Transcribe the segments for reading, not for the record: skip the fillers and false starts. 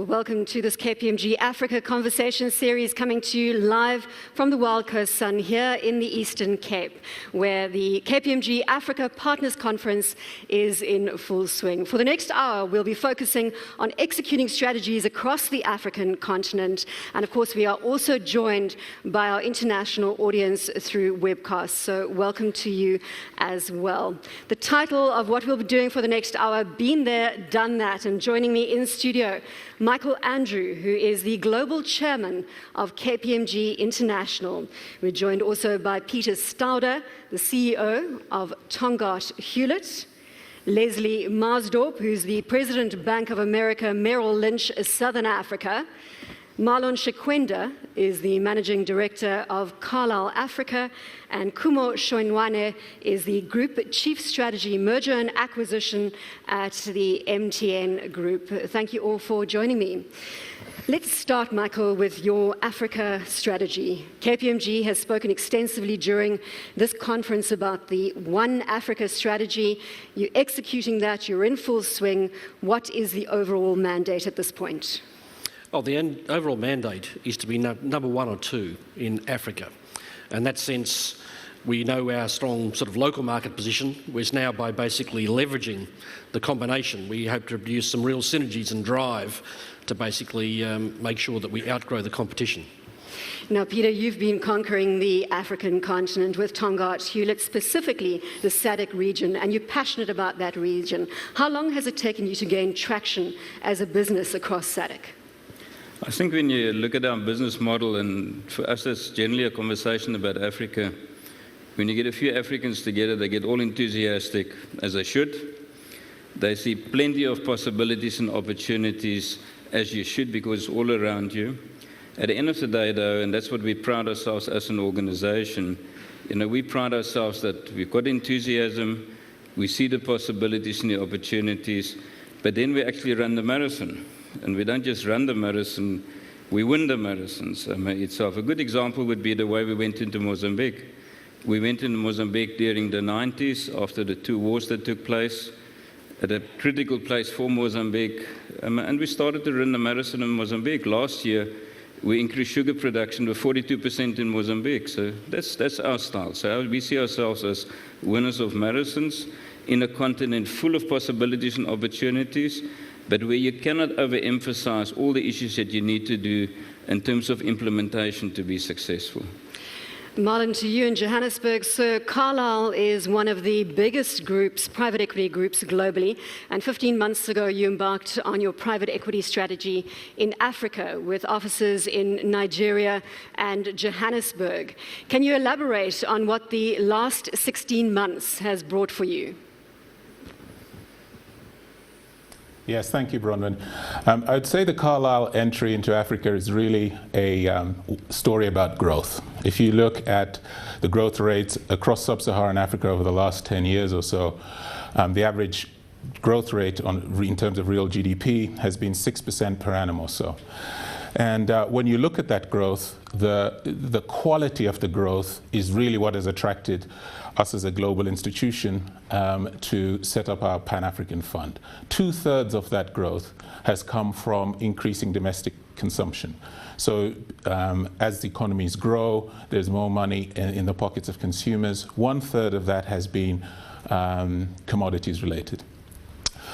Well, welcome to this KPMG Africa Conversation Series, coming to you live from the Wild Coast Sun here in the Eastern Cape, where the KPMG Africa Partners Conference is in full swing. For the next hour, we'll be focusing on executing strategies across the African continent. And of course, we are also joined by our international audience through webcast. So welcome to you as well. The title of what we'll be doing for the next hour, Been There, Done That. And joining me in studio, Michael Andrew, who is the Global Chairman of KPMG International. We're joined also by Peter Stauder, the CEO of Tongaat Hewlett, Leslie Marsdorp, who's the President, Bank of America, Merrill Lynch, Southern Africa. Marlon Shekwenda is the Managing Director of Carlyle Africa, and Kumo Shoinwane is the Group Chief Strategy, Merger and Acquisition at the MTN Group. Thank you all for joining me. Let's start, Michael, with your Africa strategy. KPMG has spoken extensively during this conference about the One Africa strategy. You're executing that, you're in full swing. What is the overall mandate at this point? Well, the overall mandate is to be number one or two in Africa. In that sense, we know our strong sort of local market position, which now by basically leveraging the combination, we hope to produce some real synergies and drive to basically make sure that we outgrow the competition. Now, Peter, you've been conquering the African continent with Tongaat Hewlett, specifically the SADC region, and you're passionate about that region. How long has it taken you to gain traction as a business across SADC? I think when you look at our business model, and for us it's generally a conversation about Africa, when you get a few Africans together, they get all enthusiastic, as they should. They see plenty of possibilities and opportunities, as you should, because it's all around you. At the end of the day, though, and that's what we pride ourselves as an organization, we pride ourselves that we've got enthusiasm, we see the possibilities and the opportunities, but then we actually run the marathon. And we don't just run the marathon, we win the marathons itself. A good example would be the way we went into Mozambique. We went into Mozambique during the 90s, after the two wars that took place, at a critical place for Mozambique. And we started to run the marathon in Mozambique. Last year, we increased sugar production by 42% in Mozambique. So that's our style. So we see ourselves as winners of marathons in a continent full of possibilities and opportunities, but where you cannot overemphasize all the issues that you need to do in terms of implementation to be successful. Marlon, to you in Johannesburg. So Carlyle is one of the biggest groups, private equity groups globally, and 15 months ago you embarked on your private equity strategy in Africa with offices in Nigeria and Johannesburg. Can you elaborate on what the last 16 months has brought for you? Yes, thank you, Bronwyn. I'd say the Carlyle entry into Africa is really a story about growth. If you look at the growth rates across sub-Saharan Africa over the last 10 years or so, the average growth rate in terms of real GDP has been 6% per annum or so. And when you look at that growth, the quality of the growth is really what has attracted us as a global institution to set up our Pan-African Fund. 2/3 of that growth has come from increasing domestic consumption. So as the economies grow, there's more money in the pockets of consumers. 1/3 of that has been commodities related.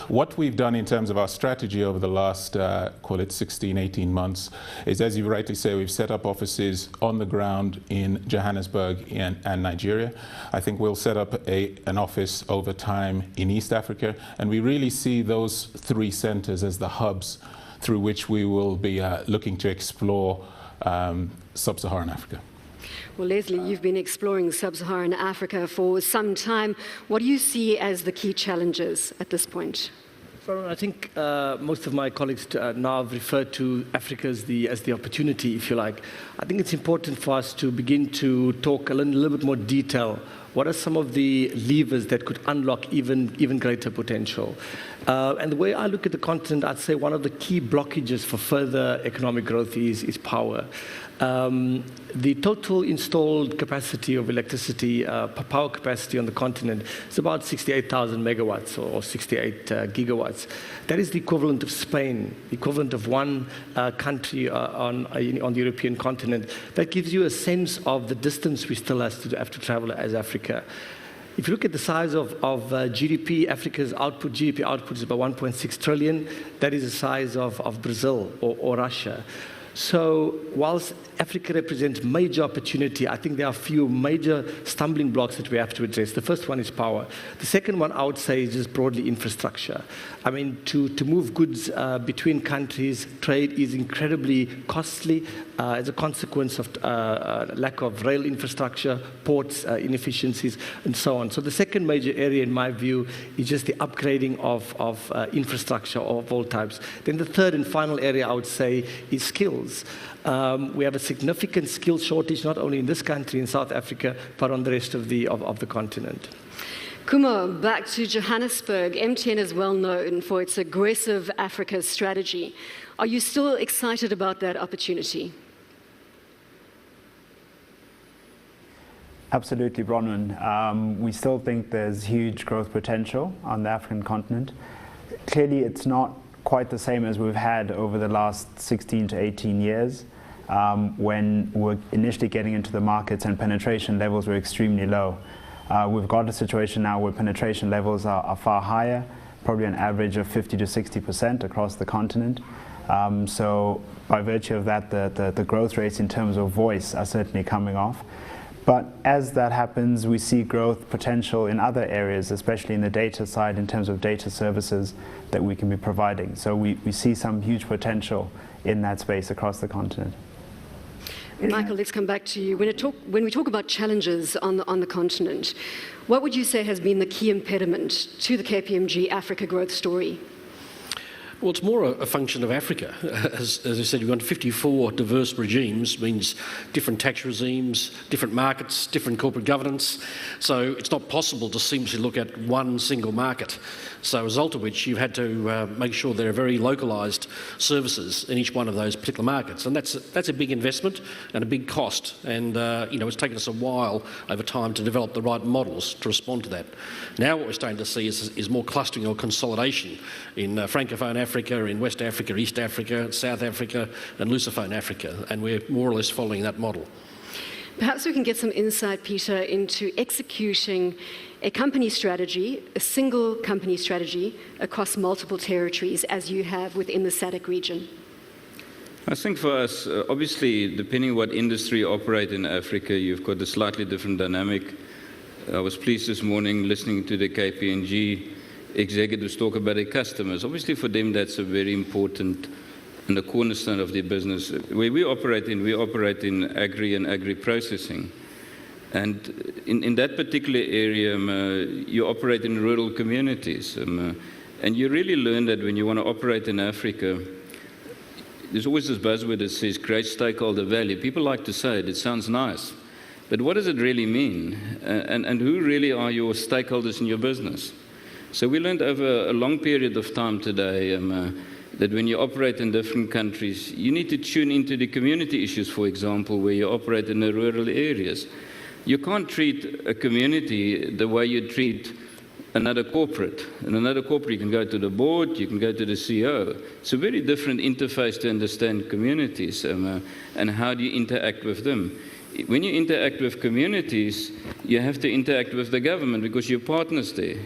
What we've done in terms of our strategy over the last, call it 16, 18 months, is, as you rightly say, we've set up offices on the ground in Johannesburg and Nigeria. I think we'll set up an office over time in East Africa, and we really see those three centers as the hubs through which we will be looking to explore sub-Saharan Africa. Well, Leslie, you've been exploring sub-Saharan Africa for some time. What do you see as the key challenges at this point? So I think most of my colleagues now have referred to Africa as the opportunity, if you like. I think it's important for us to begin to talk a little bit more detail What are some of the levers that could unlock even greater potential? And the way I look at the continent, I'd say one of the key blockages for further economic growth is power. The total installed capacity of electricity, power capacity on the continent is about 68,000 megawatts or 68 gigawatts. That is the equivalent of Spain, the equivalent of one country on the European continent. That gives you a sense of the distance we still have to travel as Africa. If you look at the size of GDP, Africa's GDP output is about 1.6 trillion. That is the size of Brazil or Russia. So whilst Africa represents major opportunity, I think there are a few major stumbling blocks that we have to address. The first one is power. The second one, I would say, is just broadly infrastructure. I mean, to move goods between countries, trade is incredibly costly as a consequence of lack of rail infrastructure, ports, inefficiencies, and so on. So the second major area, in my view, is just the upgrading of infrastructure of all types. Then the third and final area, I would say, is skills. We have a significant skill shortage, not only in this country, in South Africa, but on the rest of the continent. Kumo, back to Johannesburg. MTN is well known for its aggressive Africa strategy. Are you still excited about that opportunity? Absolutely, Bronwyn. We still think there's huge growth potential on the African continent. Clearly, it's not quite the same as we've had over the last 16 to 18 years when we're initially getting into the markets and penetration levels were extremely low. We've got a situation now where penetration levels are far higher, probably an average of 50 to 60% across the continent. So by virtue of that, the growth rates in terms of voice are certainly coming off. But as that happens, we see growth potential in other areas, especially in the data side, in terms of data services that we can be providing. So we see some huge potential in that space across the continent. Michael, let's come back to you. When we talk about challenges on the continent, what would you say has been the key impediment to the KPMG Africa growth story? Well, it's more a function of Africa. As I said, you've got 54 diverse regimes, means different tax regimes, different markets, different corporate governance. So it's not possible to seamlessly look at one single market. So as a result of which, you've had to make sure there are very localised services in each one of those particular markets. And that's a big investment and a big cost. And, it's taken us a while over time to develop the right models to respond to that. Now what we're starting to see is more clustering or consolidation in Francophone Africa, in West Africa, East Africa, South Africa, and Lusophone Africa. And we're more or less following that model. Perhaps we can get some insight, Peter, into executing a company strategy, a single company strategy across multiple territories as you have within the SADC region. I think for us, obviously, depending what industry you operate in Africa, you've got a slightly different dynamic. I was pleased this morning listening to the KPMG executives talk about their customers. Obviously, for them, that's a very important and the cornerstone of their business. Where we operate in agri and agri-processing. And in that particular area, you operate in rural communities. And you really learn that when you want to operate in Africa, there's always this buzzword that says create stakeholder value. People like to say it sounds nice. But what does it really mean? And who really are your stakeholders in your business? So we learned over a long period of time today that when you operate in different countries, you need to tune into the community issues, for example, where you operate in the rural areas. You can't treat a community the way you treat another corporate. In another corporate, you can go to the board, you can go to the CEO. It's a very different interface to understand communities and how do you interact with them. When you interact with communities, you have to interact with the government because you're partners there.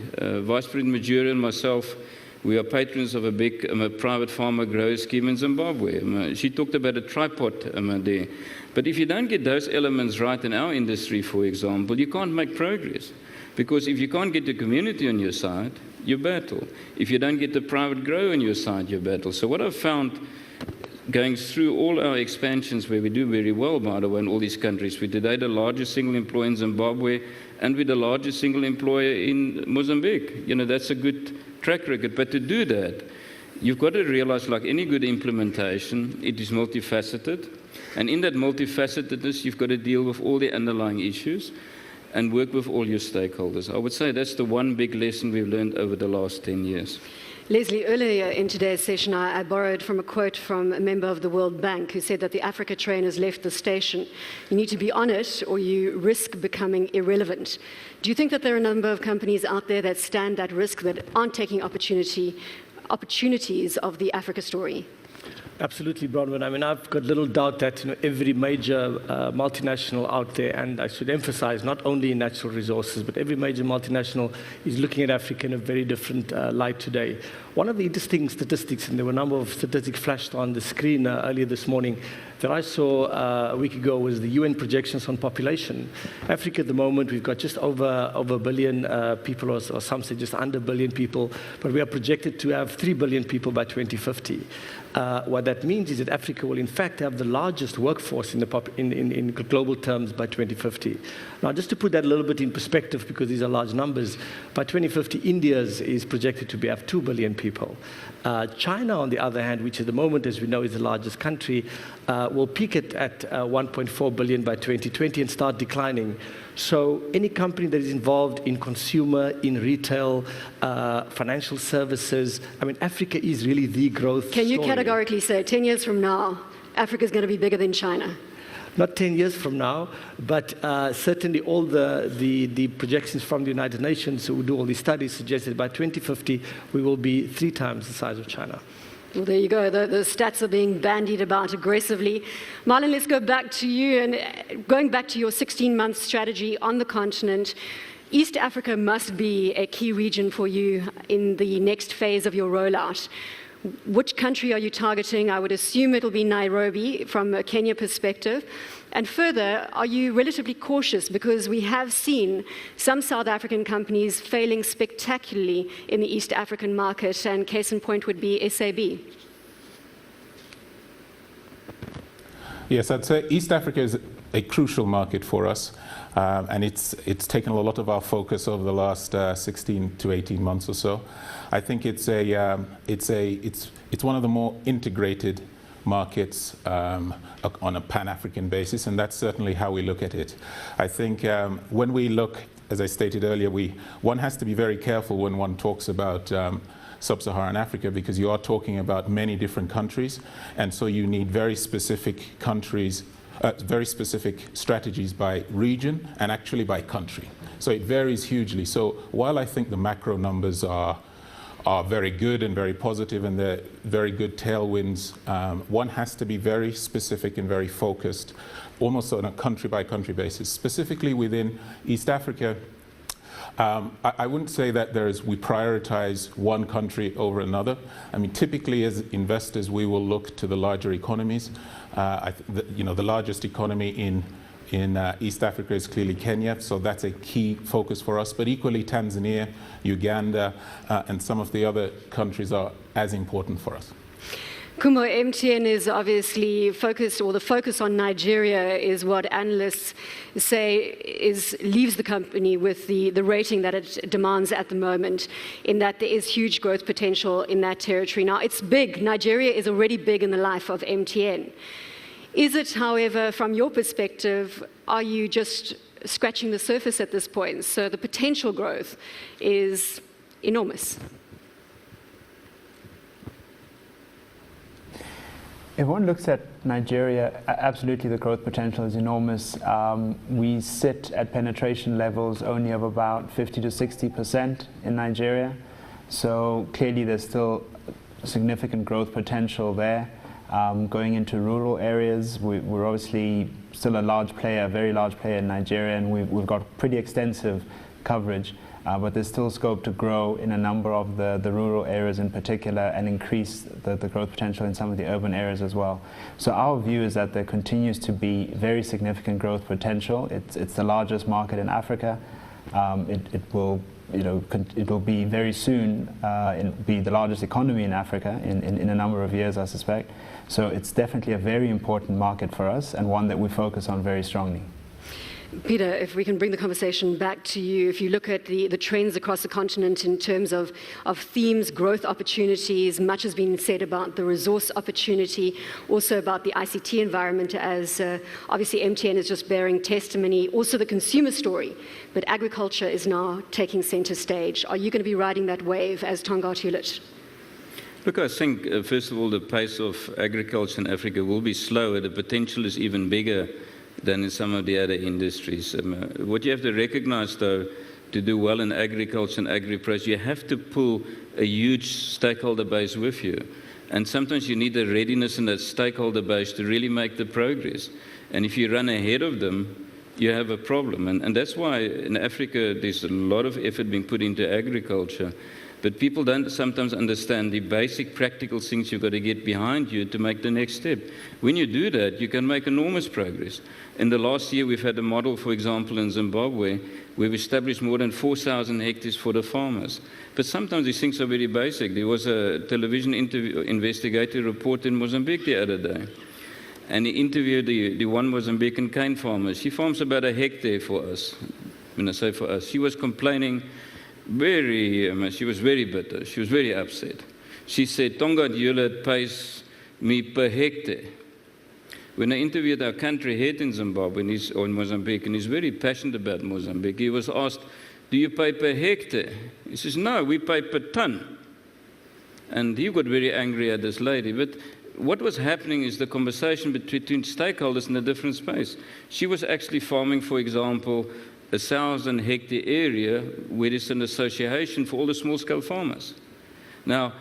Vice President Majura and myself, we are patrons of a big private farmer grower scheme in Zimbabwe. She talked about a tripod there. But if you don't get those elements right in our industry, for example, you can't make progress. Because if you can't get the community on your side, you battle. If you don't get the private grower on your side, you battle. So what I've found going through all our expansions where we do very well, by the way, in all these countries, we're today the largest single employer in Zimbabwe and we're the largest single employer in Mozambique. That's a good track record. But to do that, you've got to realize, like any good implementation, it is multifaceted. And in that multifacetedness, you've got to deal with all the underlying issues. and work with all your stakeholders. I would say that's the one big lesson we've learned over the last 10 years. Leslie, earlier in today's session, I borrowed from a quote from a member of the World Bank who said that the Africa train has left the station. You need to be on it or you risk becoming irrelevant. Do you think that there are a number of companies out there that stand that risk, that aren't taking opportunities of the Africa story? Absolutely, Bronwyn. I mean, I've got little doubt that every major multinational out there, and I should emphasize not only in natural resources, but every major multinational is looking at Africa in a very different light today. One of the interesting statistics, and there were a number of statistics flashed on the screen earlier this morning, that I saw a week ago was the UN projections on population. Africa at the moment, we've got just over a billion people, or some say just under a billion people, but we are projected to have 3 billion people by 2050. What that means is that Africa will in fact have the largest workforce in global terms by 2050. Now, just to put that a little bit in perspective, because these are large numbers, by 2050, India is projected to have 2 billion people. China, on the other hand, which at the moment, as we know, is the largest country, will peak at 1.4 billion by 2020 and start declining. So any company that is involved in consumer, in retail, financial services, I mean, Africa is really the growth Can you story. categorically say 10 years from now, Africa is going to be bigger than China? Not 10 years from now, but certainly all the projections from the United Nations who do all these studies suggest that by 2050, we will be 3 times the size of China. Well, there you go. The stats are being bandied about aggressively. Marlon, let's go back to you. And going back to your 16-month strategy on the continent, East Africa must be a key region for you in the next phase of your rollout. Which country are you targeting? I would assume it'll be Nairobi from a Kenya perspective. And further, are you relatively cautious? Because we have seen some South African companies failing spectacularly in the East African market, and case in point would be SAB. Yes, I'd say East Africa is a crucial market for us, and it's taken a lot of our focus over the last 16 to 18 months or so. I think it's one of the more integrated markets on a Pan-African basis, and that's certainly how we look at it. I think when we look, as I stated earlier, one has to be very careful when one talks about Sub-Saharan Africa, because you are talking about many different countries, and so you need very specific countries, very specific strategies by region and actually by country. So it varies hugely. So while I think the macro numbers are very good and very positive, and they're very good tailwinds, one has to be very specific and very focused, almost on a country-by-country basis. Specifically within East Africa, I wouldn't say that we prioritize one country over another. I mean, typically as investors, we will look to the larger economies. The largest economy in East Africa is clearly Kenya, so that's a key focus for us. But equally, Tanzania, Uganda, and some of the other countries are as important for us. Kumbo, MTN is obviously focused, or the focus on Nigeria is what analysts say leaves the company with the rating that it demands at the moment, in that there is huge growth potential in that territory. Now, it's big. Nigeria is already big in the life of MTN. Is it, however, from your perspective, are you just scratching the surface at this point? So the potential growth is enormous. If one looks at Nigeria, absolutely the growth potential is enormous. We sit at penetration levels only of about 50 to 60% in Nigeria. So clearly there's still significant growth potential there. Going into rural areas, we're obviously still a large player, a very large player in Nigeria, and we've got pretty extensive coverage. But there's still scope to grow in a number of the rural areas in particular, and increase the growth potential in some of the urban areas as well. So our view is that there continues to be very significant growth potential. It's the largest market in Africa. It will be very soon be the largest economy in Africa in a number of years, I suspect. So it's definitely a very important market for us, and one that we focus on very strongly. Peter, if we can bring the conversation back to you, if you look at the trends across the continent in terms of themes, growth opportunities, much has been said about the resource opportunity, also about the ICT environment, as obviously MTN is just bearing testimony, also the consumer story, but agriculture is now taking center stage. Are you going to be riding that wave as Tongaat Hewlett? Look, I think, first of all, the pace of agriculture in Africa will be slower. The potential is even bigger than in some of the other industries. What you have to recognize, though, to do well in agriculture and agri-process, you have to pull a huge stakeholder base with you. And sometimes you need the readiness in that stakeholder base to really make the progress. And if you run ahead of them, you have a problem. And that's why in Africa there's a lot of effort being put into agriculture. But people don't sometimes understand the basic practical things you've got to get behind you to make the next step. When you do that, you can make enormous progress. In the last year, we've had a model, for example, in Zimbabwe, where we've established more than 4,000 hectares for the farmers. But sometimes these things are very basic. There was a television investigative report in Mozambique the other day. And he interviewed the one Mozambican cane farmer. She farms about a hectare for us. When I say for us, she was complaining she was very bitter. She was very upset. She said, Tongaat Hewlett pays me per hectare. When I interviewed our country head in Zimbabwe or in Mozambique, and he's very passionate about Mozambique, he was asked, do you pay per hectare? He says, no, we pay per ton. And he got very angry at this lady. But what was happening is the conversation between stakeholders in a different space. She was actually farming, for example, 1,000 hectare area where there's an association for all the small-scale farmers. Now,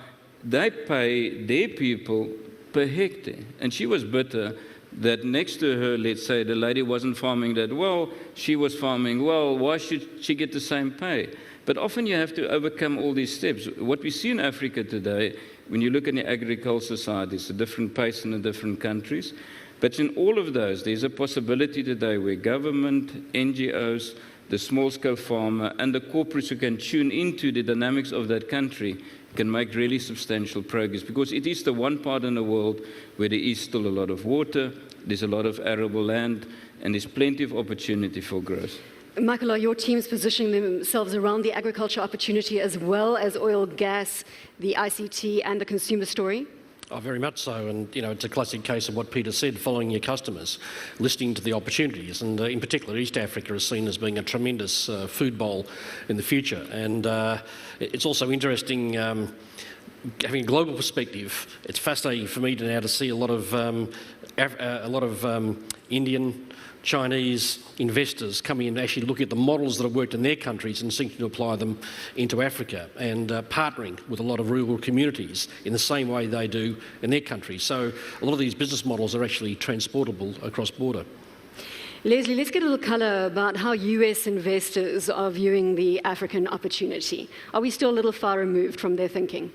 they pay their people per hectare. And she was bitter that next to her, let's say, the lady wasn't farming that well, she was farming well, why should she get the same pay? But often you have to overcome all these steps. What we see in Africa today, when you look at the agriculture side, it's a different pace in the different countries. But in all of those, there's a possibility today where government, NGOs, the small-scale farmer, and the corporates who can tune into the dynamics of that country can make really substantial progress. Because it is the one part in the world where there is still a lot of water, there's a lot of arable land, and there's plenty of opportunity for growth. Michael, are your teams positioning themselves around the agriculture opportunity as well as oil, gas, the ICT, and the consumer story? Oh, very much so, and it's a classic case of what Peter said, following your customers, listening to the opportunities, and in particular East Africa is seen as being a tremendous food bowl in the future. And it's also interesting, having a global perspective, it's fascinating for me now to see a lot of Indian, Chinese investors coming in and actually looking at the models that have worked in their countries and seeking to apply them into Africa, and partnering with a lot of rural communities in the same way they do in their countries. So a lot of these business models are actually transportable across border. Leslie, let's get a little colour about how US investors are viewing the African opportunity. Are we still a little far removed from their thinking?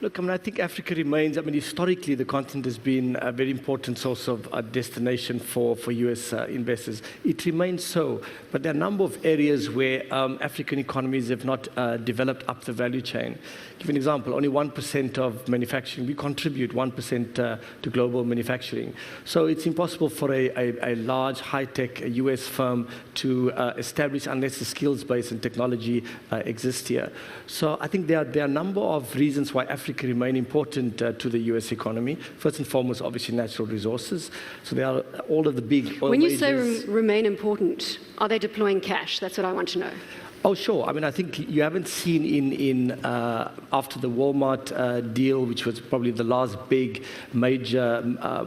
Look, I think Africa remains, historically the continent has been a very important source of a destination for US investors. It remains so, but there are a number of areas where African economies have not developed up the value chain. Give an example, only 1% of manufacturing, we contribute 1% to global manufacturing. So it's impossible for a large high-tech US firm to establish unless the skills base and technology exist here. So I think there are a number of reasons why Africa remain important to the US economy. First and foremost, obviously, natural resources. So there are all of the big oil When you majors. say remain important, are they deploying cash? That's what I want to know. Oh, sure. I think you haven't seen after the Walmart deal, which was probably the last big major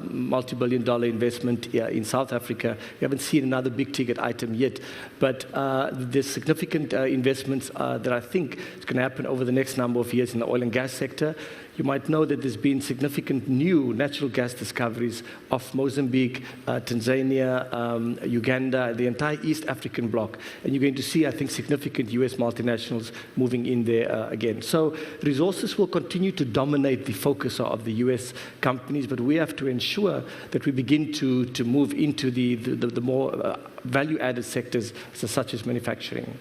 multi-billion-dollar investment in South Africa, you haven't seen another big-ticket item yet. But there's significant investments that I think is going to happen over the next number of years in the oil and gas sector. You might know that there's been significant new natural gas discoveries off Mozambique, Tanzania, Uganda, the entire East African bloc. And you're going to see, I think, significant US multinationals moving in there again. So resources will continue to dominate the focus of the US companies, but we have to ensure that we begin to move into the more value-added sectors such as manufacturing.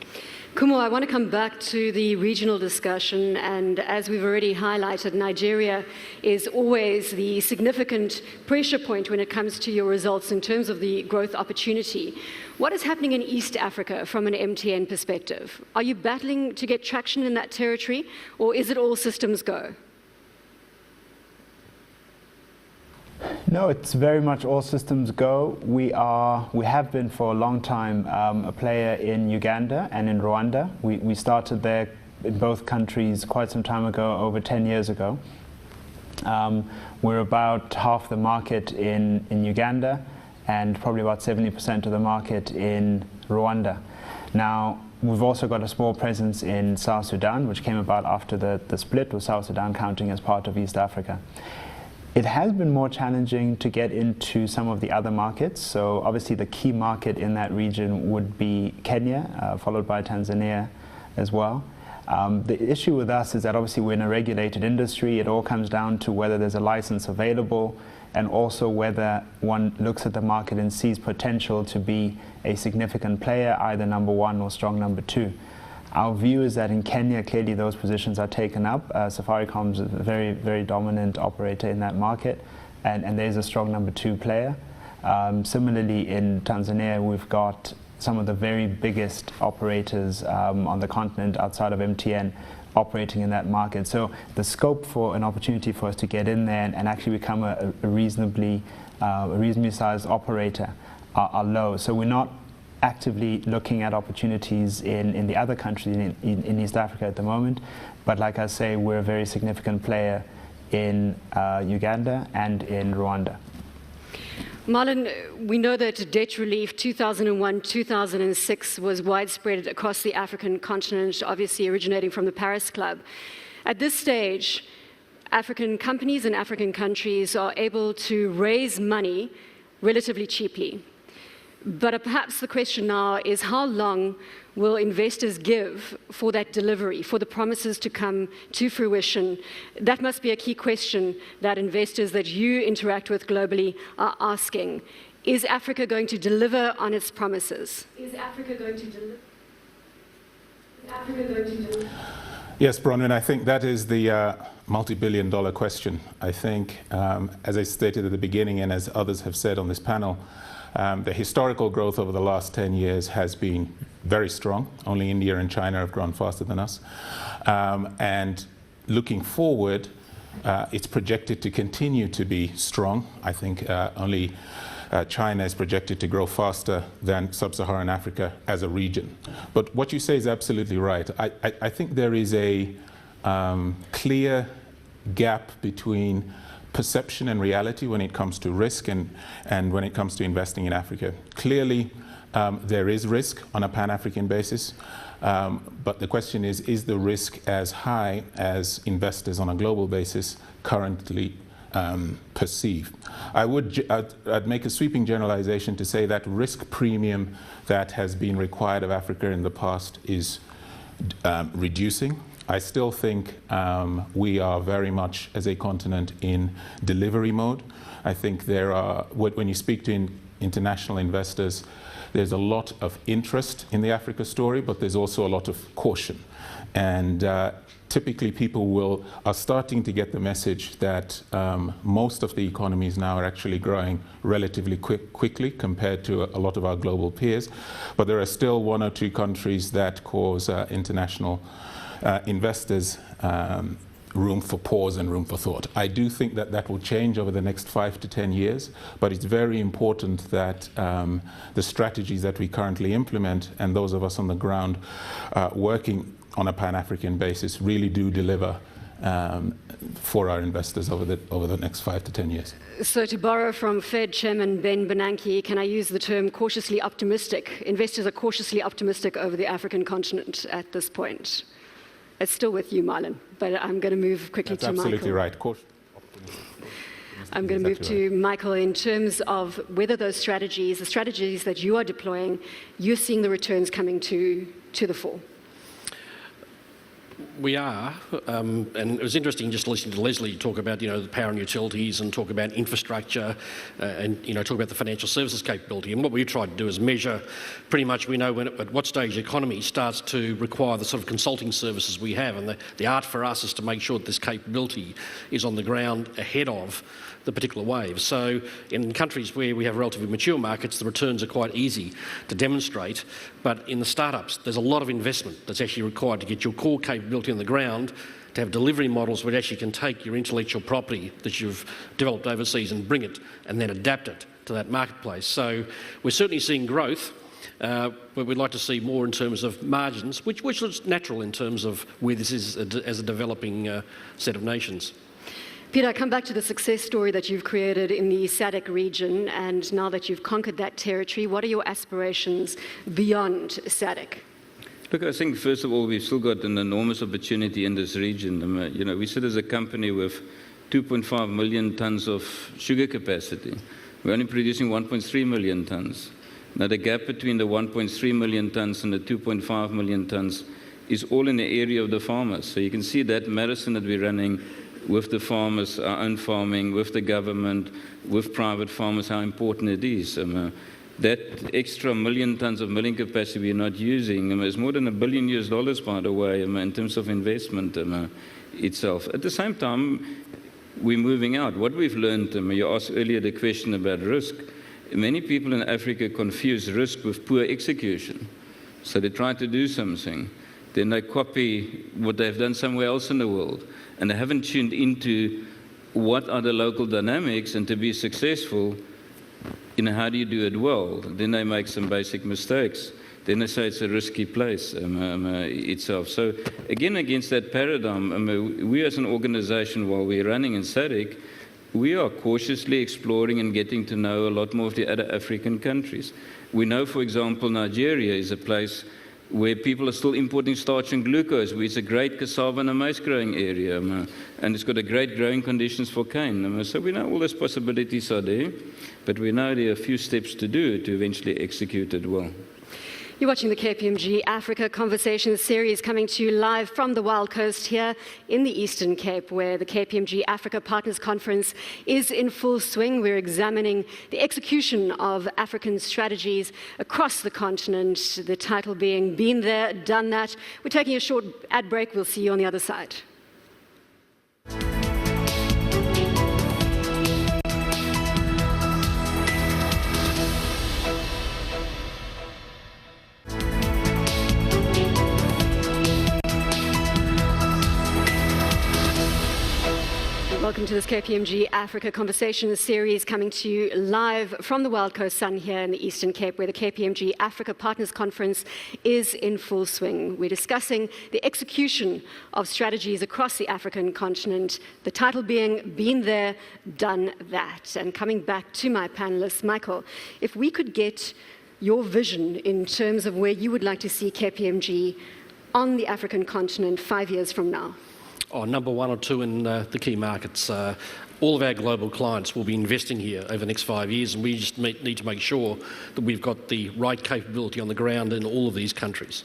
Kumo, I want to come back to the regional discussion, and as we've already highlighted, Nigeria is always the significant pressure point when it comes to your results in terms of the growth opportunity. What is happening in East Africa from an MTN perspective? Are you battling to get traction in that territory, or is it all systems go? No, it's very much all systems go. We have been for a long time a player in Uganda and in Rwanda. We started there in both countries quite some time ago, over 10 years ago. We're about half the market in Uganda and probably about 70% of the market in Rwanda. Now, we've also got a small presence in South Sudan, which came about after the split, with South Sudan counting as part of East Africa. It has been more challenging to get into some of the other markets. So obviously the key market in that region would be Kenya, followed by Tanzania as well. The issue with us is that obviously we're in a regulated industry. It all comes down to whether there's a license available and also whether one looks at the market and sees potential to be a significant player, either number one or strong number two. Our view is that in Kenya, clearly those positions are taken up. Safaricom is a very, very dominant operator in that market, and there's a strong number two player. Similarly, in Tanzania, we've got some of the very biggest operators on the continent outside of MTN operating in that market. So the scope for an opportunity for us to get in there and actually become a reasonably sized operator are low. So we're not actively looking at opportunities in the other countries in East Africa at the moment. But like I say, we're a very significant player in Uganda and in Rwanda. Marlon, we know that debt relief 2001-2006 was widespread across the African continent, obviously originating from the Paris Club. At this stage, African companies and African countries are able to raise money relatively cheaply. But perhaps the question now is, how long will investors give for that delivery, for the promises to come to fruition? That must be a key question that investors that you interact with globally are asking. Is Africa going to deliver on its promises? Is Africa going to deliver? Yes, Bronwyn, I think that is the multi-billion-dollar question. I think, as I stated at the beginning and as others have said on this panel, the historical growth over the last 10 years has been very strong. Only India and China have grown faster than us. And looking forward, it's projected to continue to be strong. I think only China is projected to grow faster than sub-Saharan Africa as a region. But what you say is absolutely right. I think there is a clear gap between perception and reality when it comes to risk and when it comes to investing in Africa. Clearly, there is risk on a Pan-African basis, but the question is the risk as high as investors on a global basis currently perceive? I'd make a sweeping generalization to say that risk premium that has been required of Africa in the past is reducing. I still think we are very much, as a continent, in delivery mode. I think there are, when you speak to international investors, there's a lot of interest in the Africa story, but there's also a lot of caution. And typically people are starting to get the message that most of the economies now are actually growing relatively quickly compared to a lot of our global peers. But there are still one or two countries that cause international investors room for pause and room for thought. I do think that that will change over the next 5 to 10 years, but it's very important that the strategies that we currently implement and those of us on the ground working on a Pan-African basis really do deliver for our investors over the next 5 to 10 years. So to borrow from Fed Chairman Ben Bernanke, can I use the term cautiously optimistic? Investors are cautiously optimistic over the African continent at this point. It's still with you, Marlon, but I'm going to move quickly to Michael. Absolutely right. I'm going to move to Michael in terms of whether those strategies, the strategies that you are deploying, you're seeing the returns coming to the fore. We are, and it was interesting just listening to Leslie talk about, the power and utilities and talk about infrastructure and, talk about the financial services capability. And what we've tried to do is measure pretty much, we know at what stage the economy starts to require the sort of consulting services we have. And the art for us is to make sure that this capability is on the ground ahead of the particular wave. So in countries where we have relatively mature markets, the returns are quite easy to demonstrate. But in the startups, there's a lot of investment that's actually required to get your core capability on the ground, to have delivery models which actually can take your intellectual property that you've developed overseas and bring it and then adapt it to that marketplace. So we're certainly seeing growth, but we'd like to see more in terms of margins, which is natural in terms of where this is as a developing set of nations. Peter, I come back to the success story that you've created in the SADC region, and now that you've conquered that territory, what are your aspirations beyond SADC? Look, I think, first of all, we've still got an enormous opportunity in this region. We sit as a company with 2.5 million tons of sugar capacity. We're only producing 1.3 million tons. Now, the gap between the 1.3 million tons and the 2.5 million tons is all in the area of the farmers. So you can see that marathon that we're running with the farmers, our own farming, with the government, with private farmers, how important it is. That extra million tons of milling capacity we're not using is more than $1 billion, by the way, in terms of investment itself. At the same time, we're moving out. What we've learned, you asked earlier the question about risk. Many people in Africa confuse risk with poor execution. So they try to do something, then they copy what they've done somewhere else in the world. And they haven't tuned into what are the local dynamics, and to be successful, how do you do it well? Then they make some basic mistakes. Then they say it's a risky place itself. So again, against that paradigm, we as an organization, while we're running in SADC, we are cautiously exploring and getting to know a lot more of the other African countries. We know, for example, Nigeria is a place where people are still importing starch and glucose, which is a great cassava and maize growing area, and it's got a great growing conditions for cane. So we know all those possibilities are there, but we know there are a few steps to do to eventually execute it well. You're watching the KPMG Africa Conversation Series, coming to you live from the Wild Coast here in the Eastern Cape, where the KPMG Africa Partners Conference is in full swing. We're examining the execution of African strategies across the continent, the title being Been There, Done That. We're taking a short ad break. We'll see you on the other side. Welcome to this KPMG Africa Conversation Series, coming to you live from the Wild Coast Sun here in the Eastern Cape, where the KPMG Africa Partners Conference is in full swing. We're discussing the execution of strategies across the African continent, the title being Been There, Done That. And coming back to my panelists, Michael, if we could get your vision in terms of where you would like to see KPMG on the African continent 5 years from now. Number one or two in the key markets. All of our global clients will be investing here over the next 5 years, and we just need to make sure that we've got the right capability on the ground in all of these countries.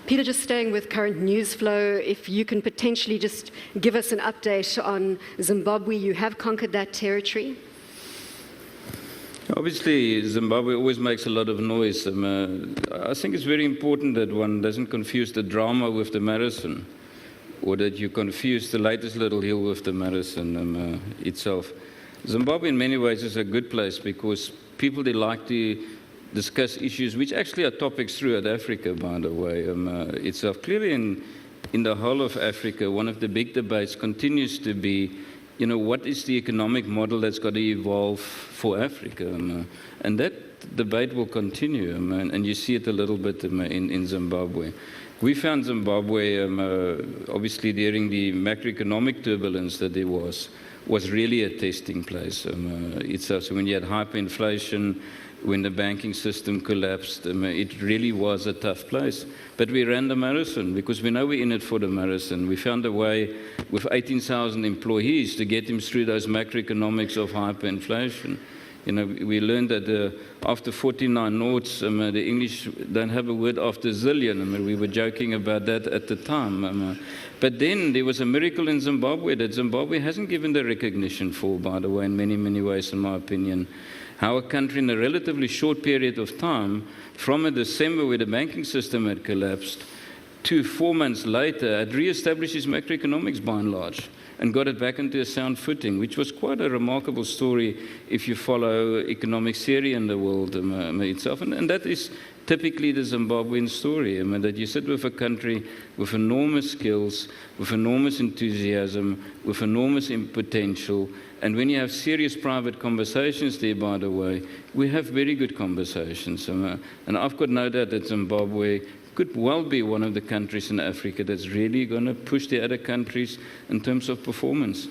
Peter, just staying with current news flow, if you can potentially just give us an update on Zimbabwe. You have conquered that territory. Obviously, Zimbabwe always makes a lot of noise. I think it's very important that one doesn't confuse the drama with the marathon, or that you confuse the latest little hill with the marathon itself. Zimbabwe in many ways is a good place because people, they like to discuss issues which actually are topics throughout Africa, by the way, itself. Clearly in the whole of Africa, one of the big debates continues to be, what is the economic model that's got to evolve for Africa? And that debate will continue, and you see it a little bit in Zimbabwe. We found Zimbabwe, obviously during the macroeconomic turbulence that there was really a testing place. So when you had hyperinflation, when the banking system collapsed, it really was a tough place. But we ran the marathon because we know we're in it for the marathon. We found a way with 18,000 employees to get them through those macroeconomics of hyperinflation. You know, we learned that after 49 noughts, the English don't have a word after zillion. I mean, we were joking about that at the time. But then there was a miracle in Zimbabwe that Zimbabwe hasn't given the recognition for, by the way, in many, many ways, in my opinion. How a country in a relatively short period of time, from a December where the banking system had collapsed, to 4 months later, had re-established its macroeconomics by and large, and got it back into a sound footing, which was quite a remarkable story if you follow economic theory in the world itself. And that is typically the Zimbabwean story, that you sit with a country with enormous skills, with enormous enthusiasm, with enormous potential, and when you have serious private conversations there, by the way, we have very good conversations. And I've got no doubt that Zimbabwe could well be one of the countries in Africa that's really going to push the other countries in terms of performance.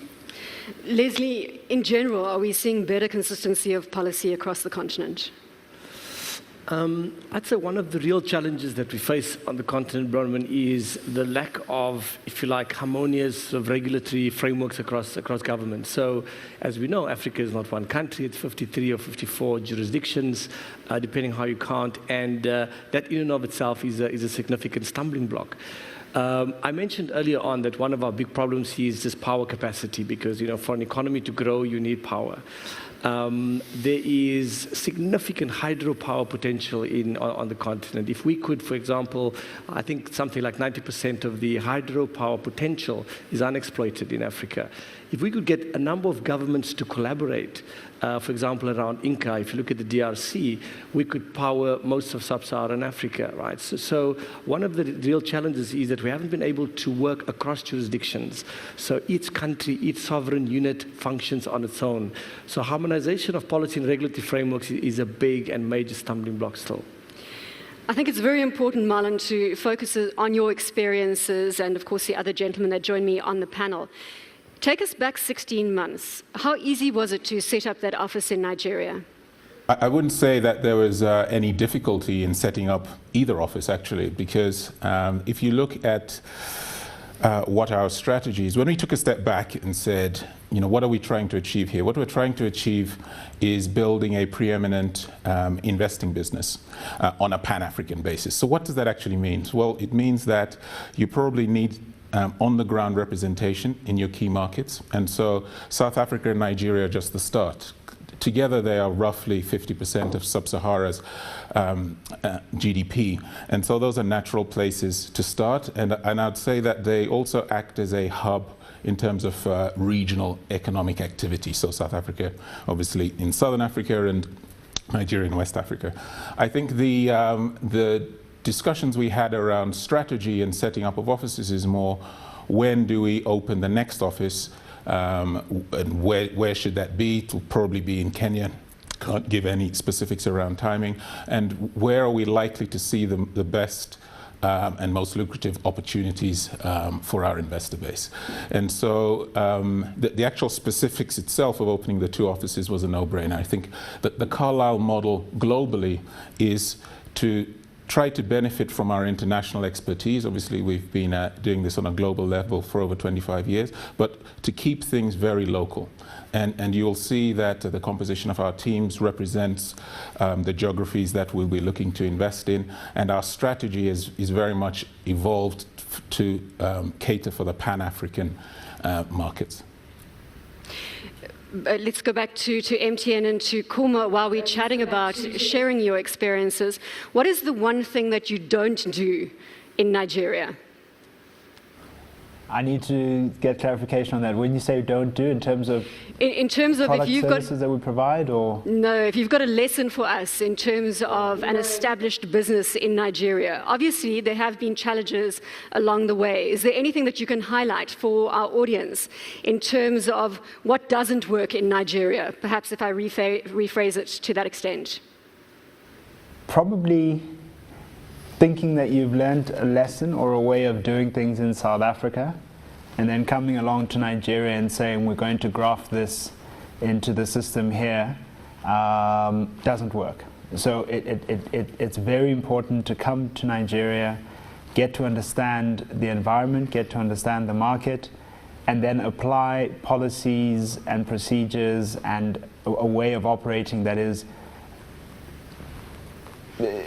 Leslie, in general, are we seeing better consistency of policy across the continent? I'd say one of the real challenges that we face on the continent, Bronwyn, is the lack of, if you like, harmonious sort of regulatory frameworks across government. So, as we know, Africa is not one country; it's 53 or 54 jurisdictions, depending how you count, and that in and of itself is a significant stumbling block. I mentioned earlier on that one of our big problems is this power capacity, because for an economy to grow, you need power. There is significant hydropower potential on the continent. If we could, for example, I think something like 90% of the hydropower potential is unexploited in Africa. If we could get a number of governments to collaborate, for example, around Inca, if you look at the DRC, we could power most of sub-Saharan Africa, right? So one of the real challenges is that we haven't been able to work across jurisdictions. So each country, each sovereign unit functions on its own. So harmonization of policy and regulatory frameworks is a big and major stumbling block still. I think it's very important, Marlon, to focus on your experiences and, of course, the other gentlemen that joined me on the panel. Take us back 16 months. How easy was it to set up that office in Nigeria? I wouldn't say that there was any difficulty in setting up either office, actually, because if you look at what our strategy is, when we took a step back and said, what are we trying to achieve here? What we're trying to achieve is building a preeminent investing business on a Pan-African basis. So what does that actually mean? Well, it means that you probably need on-the-ground representation in your key markets. And so South Africa and Nigeria are just the start. Together, they are roughly 50% of Sub-Sahara's GDP. And so those are natural places to start. And I'd say that they also act as a hub in terms of regional economic activity. So South Africa, obviously, in Southern Africa, and Nigeria in West Africa. I think the discussions we had around strategy and setting up of offices is more, when do we open the next office, and where should that be? It will probably be in Kenya. Can't give any specifics around timing. And where are we likely to see the best and most lucrative opportunities for our investor base? And so the actual specifics itself of opening the two offices was a no-brainer. I think that the Carlyle model globally is to try to benefit from our international expertise. Obviously, we've been doing this on a global level for over 25 years, but to keep things very local. And you'll see that the composition of our teams represents the geographies that we'll be looking to invest in, and our strategy is very much evolved to cater for the Pan-African markets. Let's go back to MTN and to Kuma while we're chatting about sharing your experiences. What is the one thing that you don't do in Nigeria? I need to get clarification on that. When you say don't do, in terms of in terms of product if you've services that we provide, or no, if you've got a lesson for us in terms of an established business in Nigeria. Obviously, there have been challenges along the way. Is there anything that you can highlight for our audience in terms of what doesn't work in Nigeria? Perhaps if I rephrase it to that extent. Probably thinking that you've learned a lesson or a way of doing things in South Africa, and then coming along to Nigeria and saying we're going to graft this into the system here, doesn't work. So it's very important to come to Nigeria, get to understand the environment, get to understand the market, and then apply policies and procedures and a way of operating that is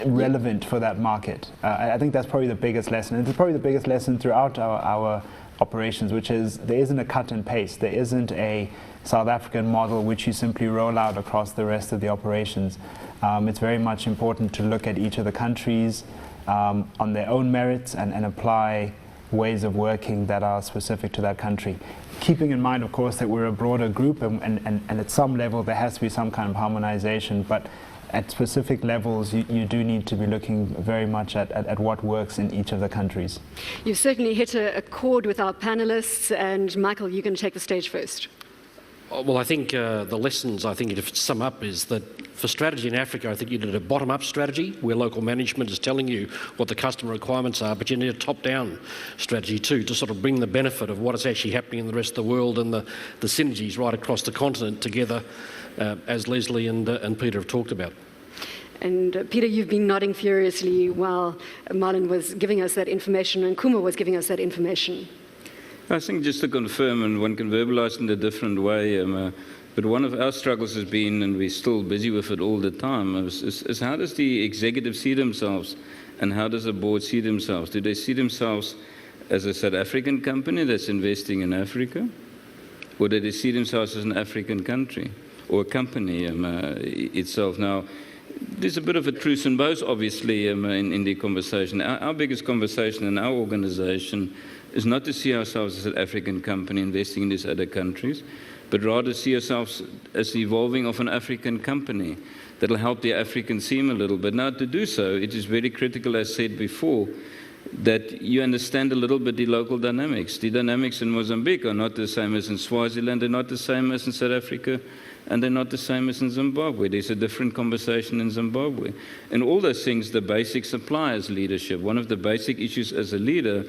relevant for that market. I think that's probably the biggest lesson. And it's probably the biggest lesson throughout our operations, which is there isn't a cut and paste. There isn't a South African model which you simply roll out across the rest of the operations. It's very much important to look at each of the countries on their own merits and apply ways of working that are specific to that country. Keeping in mind, of course, that we're a broader group and at some level there has to be some kind of harmonization, but at specific levels you do need to be looking very much at what works in each of the countries. You've certainly hit a chord with our panelists, and Michael, you're going to take the stage first. Well, I think the lessons, I think, to sum up, is that for strategy in Africa, I think you need a bottom-up strategy where local management is telling you what the customer requirements are, but you need a top-down strategy too to sort of bring the benefit of what is actually happening in the rest of the world and the synergies right across the continent together, as Leslie and Peter have talked about. And Peter, you've been nodding furiously while Marlon was giving us that information and Kuma was giving us that information. I think just to confirm, and one can verbalize in a different way, but one of our struggles has been, and we're still busy with it all the time, is how does the executive see themselves and how does the board see themselves? Do they see themselves as a South African company that's investing in Africa? Or do they see themselves as an African country or a company itself? Now, there's a bit of a truth in both, obviously, in the conversation. Our biggest conversation in our organization is not to see ourselves as an African company investing in these other countries, but rather see ourselves as the evolving of an African company that will help the African seam a little bit. Now, to do so, it is very critical, as said before, that you understand a little bit the local dynamics. The dynamics in Mozambique are not the same as in Swaziland, they're not the same as in South Africa, and they're not the same as in Zimbabwe. There's a different conversation in Zimbabwe. And all those things, the basics apply as leadership. One of the basic issues as a leader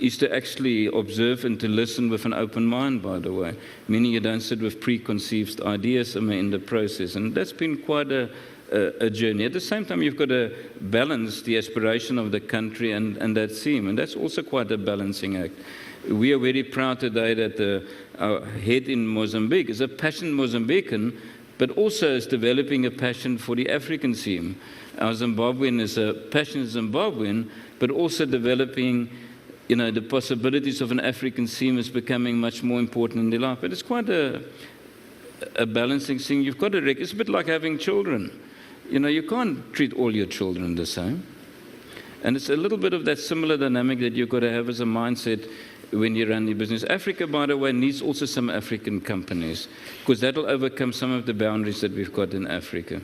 is to actually observe and to listen with an open mind, by the way, meaning you don't sit with preconceived ideas in the process. And that's been quite a journey. At the same time, you've got to balance the aspiration of the country and that theme, and that's also quite a balancing act. We are very proud today that our head in Mozambique is a passionate Mozambican, but also is developing a passion for the African theme. Our Zimbabwean is a passionate Zimbabwean, but also developing the possibilities of an African theme is becoming much more important in their life. But it's quite a balancing thing. You've got to it's a bit like having children. You can't treat all your children the same. And it's a little bit of that similar dynamic that you've got to have as a mindset when you run your business. Africa, by the way, needs also some African companies, because that will overcome some of the boundaries that we've got in Africa.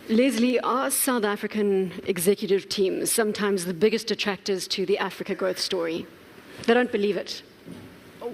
Leslie, are South African executive teams sometimes the biggest detractors to the Africa growth story? They don't believe it.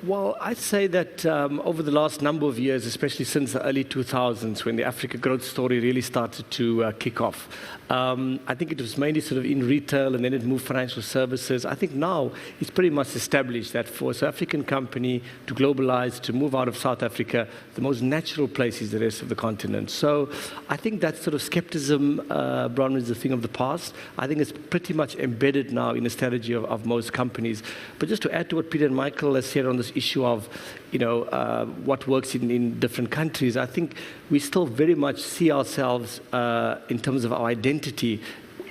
Well, I'd say that over the last number of years, especially since the early 2000s, when the Africa growth story really started to kick off, I think it was mainly sort of in retail and then it moved financial services. I think now it's pretty much established that for a South African company to globalize, to move out of South Africa, the most natural place is the rest of the continent. So I think that sort of skepticism, Bronwyn, is a thing of the past. I think it's pretty much embedded now in the strategy of most companies. But just to add to what Peter and Michael has said on this issue of what works in different countries, I think we still very much see ourselves in terms of our identity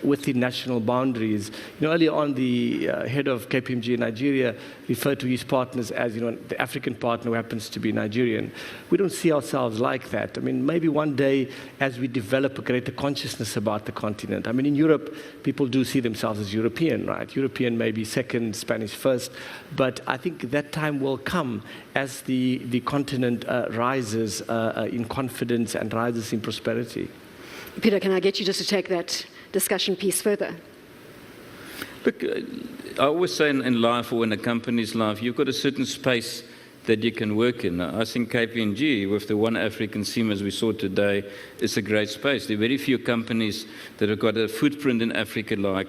within national boundaries. Earlier on, the head of KPMG in Nigeria referred to his partners as, the African partner who happens to be Nigerian. We don't see ourselves like that. I mean, maybe one day, as we develop a greater consciousness about the continent. I mean, in Europe, people do see themselves as European, right? European maybe second, Spanish first. But I think that time will come as the continent rises in confidence and rises in prosperity. Peter, can I get you just to take that discussion piece further? Look, I always say in life or in a company's life, you've got a certain space that you can work in. I think KPMG, with the One African theme as we saw today, is a great space. There are very few companies that have got a footprint in Africa like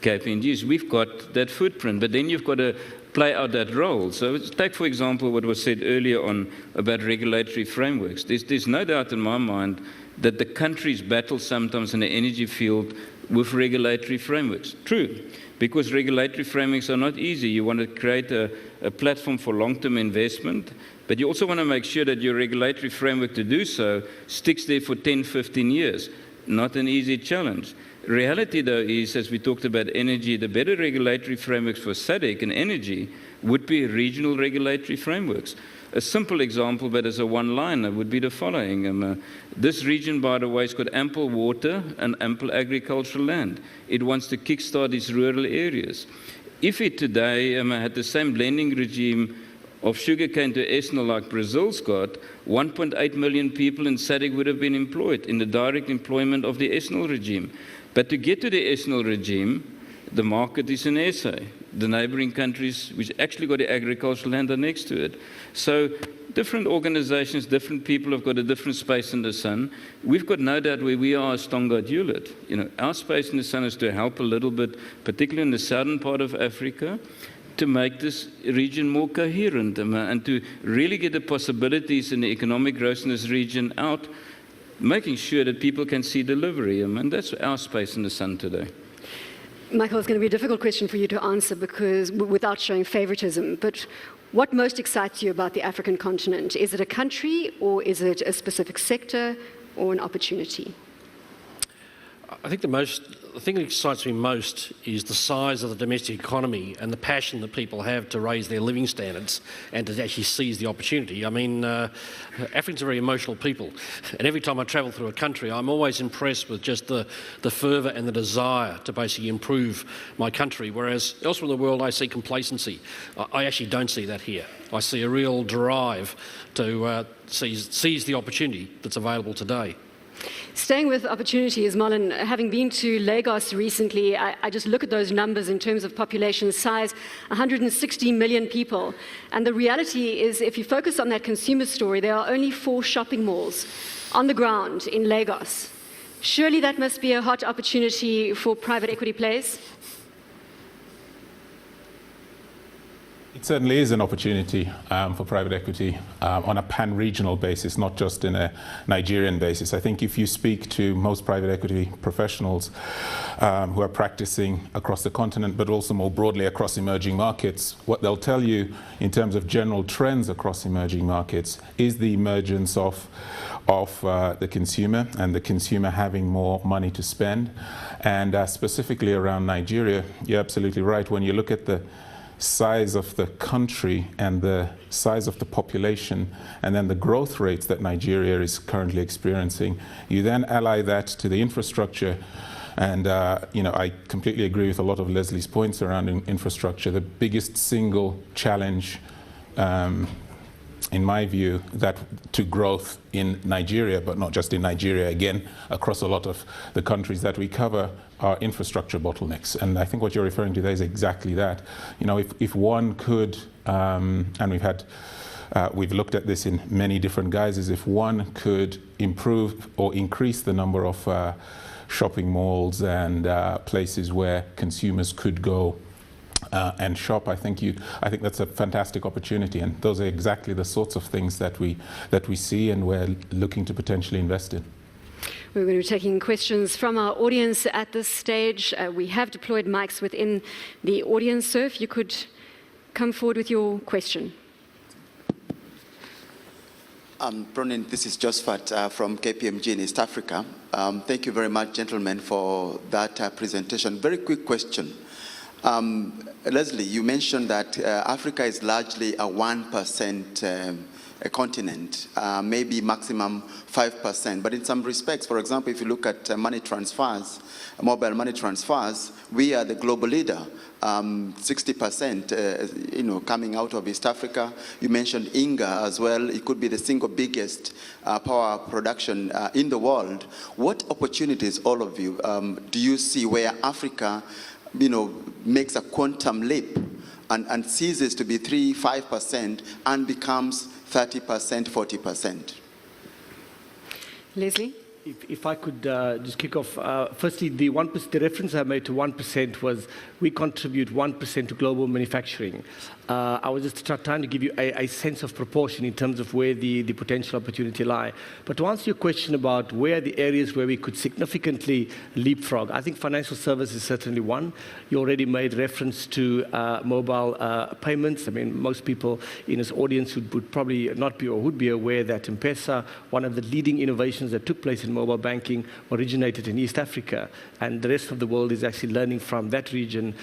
KPMG's. We've got that footprint, but then you've got to play out that role. So take, for example, what was said earlier on about regulatory frameworks. There's no doubt in my mind that the countries battle sometimes in the energy field with regulatory frameworks. True, because regulatory frameworks are not easy. You want to create a platform for long-term investment, but you also want to make sure that your regulatory framework to do so sticks there for 10, 15 years. Not an easy challenge. Reality, though, is, as we talked about energy, the better regulatory frameworks for SADC and energy would be regional regulatory frameworks. A simple example, but as a one-liner, would be the following. This region, by the way, has got ample water and ample agricultural land. It wants to kickstart its rural areas. If it today had the same blending regime of sugarcane to ethanol like Brazil's got, 1.8 million people in SADC would have been employed in the direct employment of the ethanol regime. But to get to the ethanol regime, the market is in SA. The neighboring countries, which actually got the agricultural land, are next to it. So different organizations, different people have got a different space in the sun. We've got no doubt where we are a Stongard Hewlett. Our space in the sun is to help a little bit, particularly in the southern part of Africa, to make this region more coherent and to really get the possibilities in the economic growth in this region out, making sure that people can see delivery. And that's our space in the sun today. Michael, it's going to be a difficult question for you to answer because without showing favoritism, but what most excites you about the African continent? Is it a country, or is it a specific sector, or an opportunity? I think the thing that excites me most is the size of the domestic economy and the passion that people have to raise their living standards and to actually seize the opportunity. I mean, Africans are very emotional people, and every time I travel through a country, I'm always impressed with just the fervour and the desire to basically improve my country, whereas elsewhere in the world I see complacency. I actually don't see that here. I see a real drive to seize the opportunity that's available today. Staying with opportunities, Marlon, having been to Lagos recently, I just look at those numbers in terms of population size, 160 million people. And the reality is, if you focus on that consumer story, there are only 4 shopping malls on the ground in Lagos. Surely that must be a hot opportunity for private equity players? It certainly is an opportunity for private equity on a pan-regional basis, not just in a Nigerian basis. I think if you speak to most private equity professionals who are practicing across the continent, but also more broadly across emerging markets, what they'll tell you in terms of general trends across emerging markets is the emergence of the consumer and the consumer having more money to spend. And specifically around Nigeria, you're absolutely right. When you look at the size of the country and the size of the population and then the growth rates that Nigeria is currently experiencing, you then ally that to the infrastructure. And I completely agree with a lot of Leslie's points around infrastructure. The biggest single challenge in my view, that to growth in Nigeria, but not just in Nigeria, again, across a lot of the countries that we cover, are infrastructure bottlenecks. And I think what you're referring to there is exactly that. If one could, and we've looked at this in many different guises, if one could improve or increase the number of shopping malls and places where consumers could go and shop, I think that's a fantastic opportunity, and those are exactly the sorts of things that we see and we're looking to potentially invest in. We're going to be taking questions from our audience at this stage. We have deployed mics within the audience, so if you could come forward with your question. Bronin, this is Josephat from KPMG in East Africa. Thank you very much, gentlemen, for that presentation. Very quick question. Leslie, you mentioned that Africa is largely a 1% a continent, maybe maximum 5%. But in some respects, for example, if you look at money transfers, mobile money transfers, we are the global leader. 60%, coming out of East Africa. You mentioned Inga as well. It could be the single biggest power production in the world. What opportunities, all of you, do you see where Africa makes a quantum leap and ceases to be 3-5% and becomes 30%, 40%? Leslie? If I could just kick off, firstly, the reference I made to 1% was we contribute 1% to global manufacturing. I was just trying to give you a sense of proportion in terms of where the potential opportunity lie. But to answer your question about where are the areas where we could significantly leapfrog, I think financial services is certainly one. You already made reference to mobile payments. I mean, most people in this audience would probably not be or would be aware that M-Pesa, one of the leading innovations that took place in mobile banking, originated in East Africa, and the rest of the world is actually learning from that region.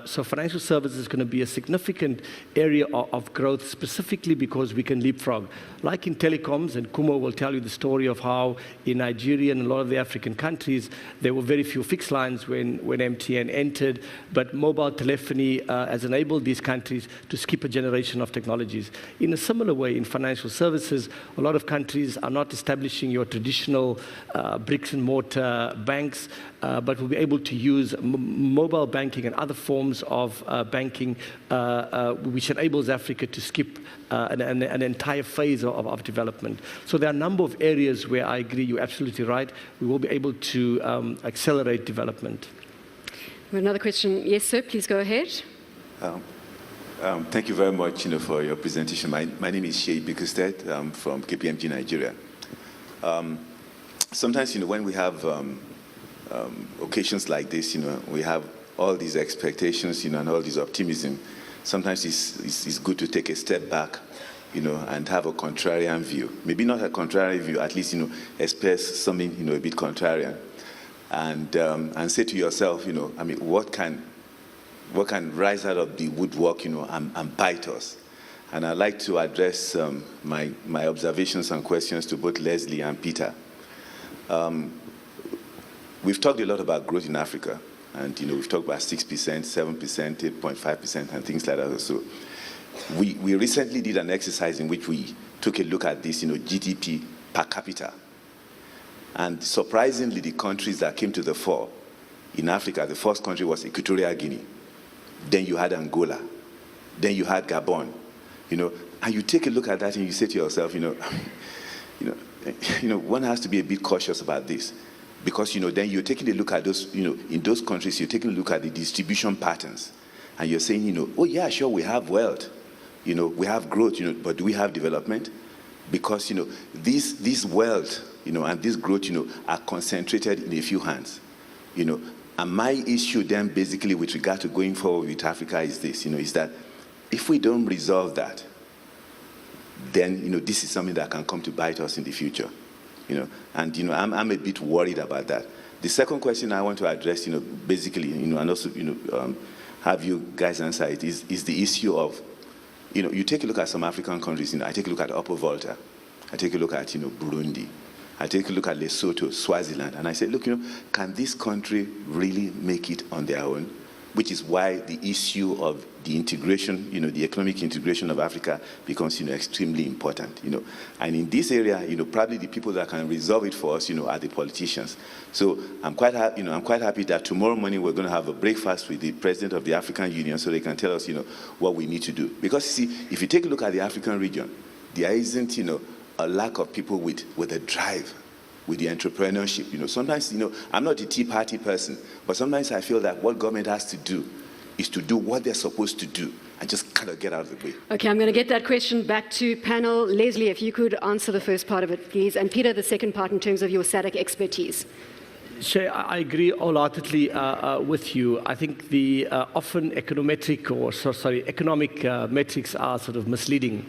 So financial services is going to be a significant area of growth, specifically because we can leapfrog. Like in telecoms, and Kumo will tell you the story of how in Nigeria and a lot of the African countries, there were very few fixed lines when MTN entered, but mobile telephony has enabled these countries to skip a generation of technologies. In a similar way, in financial services, a lot of countries are not establishing your traditional bricks and mortar banks, but will be able to use mobile banking and other forms of banking, which enables Africa to skip an entire phase of development. So there are a number of areas where I agree, you're absolutely right, we will be able to accelerate development. We have another question. Yes, sir, please go ahead. Thank you very much for your presentation. My name is Shea Bickerstead. I'm from KPMG Nigeria. Sometimes when we have occasions like this, we have all these expectations and all this optimism. Sometimes it's good to take a step back and have a contrarian view. Maybe not a contrarian view, at least express something a bit contrarian, and say to yourself, I mean, what can rise out of the woodwork, and bite us? And I'd like to address my observations and questions to both Leslie and Peter. We've talked a lot about growth in Africa, and we've talked about 6%, 7%, 8.5%, and things like that. So we recently did an exercise in which we took a look at this, GDP per capita. And surprisingly, the countries that came to the fore in Africa, the first country was Equatorial Guinea. Then you had Angola. Then you had Gabon. And you take a look at that and you say to yourself, one has to be a bit cautious about this, because then you're taking a look at those, in those countries, you're taking a look at the distribution patterns, and you're saying, oh yeah, sure, we have wealth, we have growth, but do we have development? Because this wealth, and this growth, are concentrated in a few hands, And my issue then, basically, with regard to going forward with Africa is this, is that if we don't resolve that, then this is something that can come to bite us in the future, And I'm a bit worried about that. The second question I want to address, basically, and also have you guys answer it, is the issue of, you take a look at some African countries. I take a look at Upper Volta, I take a look at Burundi, I take a look at Lesotho, Swaziland, and I say, look, can this country really make it on their own? Which is why the issue of the integration, the economic integration of Africa becomes, extremely important, And in this area, probably the people that can resolve it for us, are the politicians. So I'm quite happy that tomorrow morning we're going to have a breakfast with the president of the African Union, so they can tell us, what we need to do. Because see, if you take a look at the African region, there isn't, a lack of people with a drive, with the entrepreneurship. Sometimes, I'm not a Tea Party person, but sometimes I feel that what government has to do is to do what they're supposed to do and just kind of get out of the way. Okay, I'm going to get that question back to panel. Leslie, if you could answer the first part of it, please, and Peter, the second part in terms of your SADC expertise. Shay, I agree wholeheartedly with you. I think the often economic metrics are sort of misleading.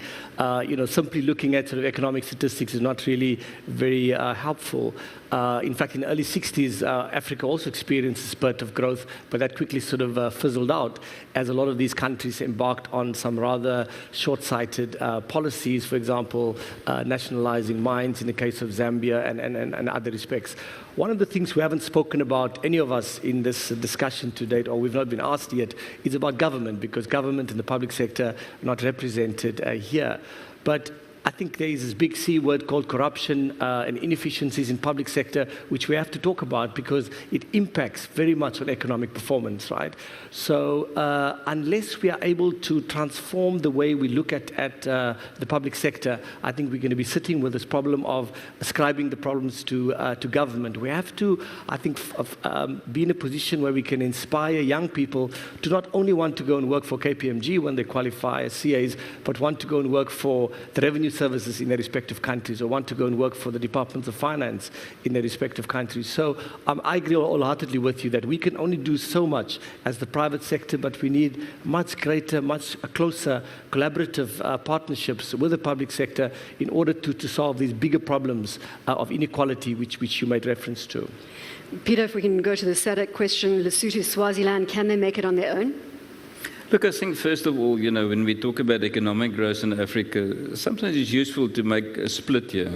Simply looking at sort of economic statistics is not really very helpful. In fact, in the early 60s, Africa also experienced a spurt of growth, but that quickly sort of fizzled out as a lot of these countries embarked on some rather short-sighted policies, for example, nationalizing mines in the case of Zambia and other respects. One of the things we haven't spoken about, any of us in this discussion to date, or we've not been asked yet, is about government, because government and the public sector are not represented here. But I think there is this big C word called corruption and inefficiencies in public sector, which we have to talk about because it impacts very much on economic performance, right? So unless we are able to transform the way we look at the public sector, I think we're going to be sitting with this problem of ascribing the problems to government. We have to, I think, be in a position where we can inspire young people to not only want to go and work for KPMG when they qualify as CAs, but want to go and work for the revenue services in their respective countries, or want to go and work for the departments of finance in their respective countries. So I agree wholeheartedly with you that we can only do so much as the private sector, but we need much greater, much closer collaborative partnerships with the public sector in order to solve these bigger problems of inequality which you made reference to. Peter, if we can go to the SADC question, Lesotho, Swaziland, can they make it on their own? Look, I think first of all, when we talk about economic growth in Africa, sometimes it's useful to make a split here.